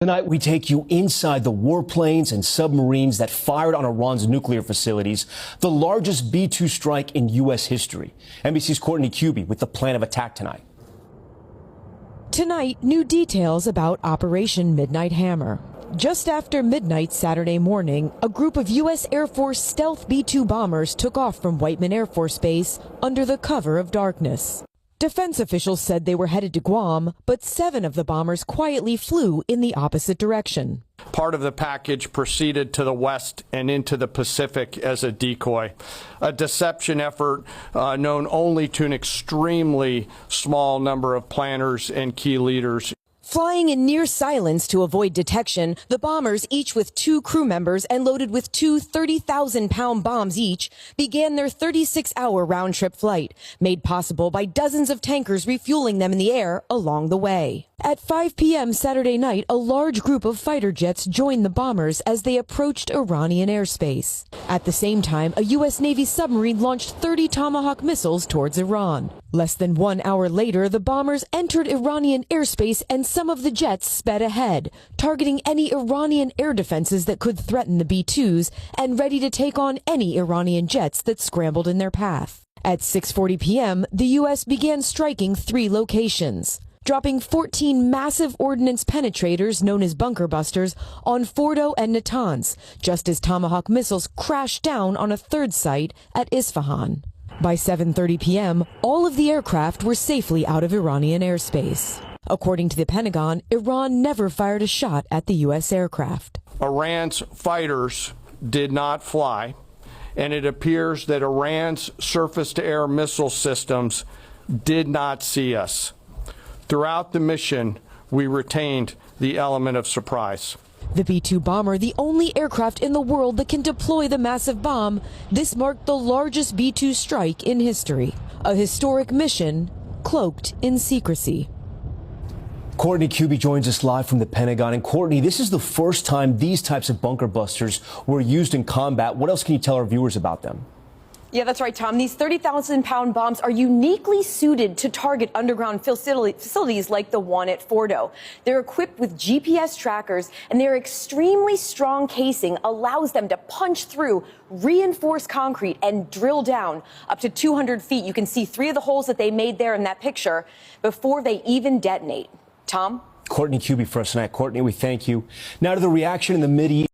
Tonight, we take you inside the warplanes and submarines that fired on Iran's nuclear facilities, the largest B-2 strike in U.S. history. NBC's Courtney Cuby with the plan of attack tonight. Tonight, new details about Operation Midnight Hammer. Just after midnight Saturday morning, a group of U.S. Air Force stealth B-2 bombers took off from Whiteman Air Force Base under the cover of darkness. Defense officials said they were headed to Guam, but 7 of the bombers quietly flew in the opposite direction. Part of the package proceeded to the west and into the Pacific as a decoy, a deception effort known only to an extremely small number of planners and key leaders. Flying in near silence to avoid detection, the bombers, each with 2 crew members and loaded with 2 30,000-pound bombs each, began their 36-hour round-trip flight, made possible by dozens of tankers refueling them in the air along the way. At 5 p.m. Saturday night, a large group of fighter jets joined the bombers as they approached Iranian airspace. At the same time, a U.S. Navy submarine launched 30 Tomahawk missiles towards Iran. Less than 1 hour later, the bombers entered Iranian airspace and some of the jets sped ahead, targeting any Iranian air defenses that could threaten the B-2s and ready to take on any Iranian jets that scrambled in their path. At 6:40 p.m., the U.S. began striking 3 locations, dropping 14 massive ordnance penetrators known as bunker busters on Fordo and Natanz, just as Tomahawk missiles crashed down on a 3rd site at Isfahan. By 7:30 p.m., all of the aircraft were safely out of Iranian airspace. According to the Pentagon, Iran never fired a shot at the U.S. aircraft. Iran's fighters did not fly, and it appears that Iran's surface-to-air missile systems did not see us. Throughout the mission, we retained the element of surprise. The B-2 bomber, the only aircraft in the world that can deploy the massive bomb, this marked the largest B-2 strike in history. A historic mission cloaked in secrecy. Courtney Cuby joins us live from the Pentagon. And Courtney, this is the first time these types of bunker busters were used in combat. What else can you tell our viewers about them? Yeah, that's right, Tom. These 30,000-pound bombs are uniquely suited to target underground facilities like the one at Fordo. They're equipped with GPS trackers, and their extremely strong casing allows them to punch through reinforced concrete and drill down up to 200 feet. You can see 3 of the holes that they made there in that picture before they even detonate. Tom? Courtney Cuby for us tonight. Courtney, we thank you. Now to the reaction in the Mideast.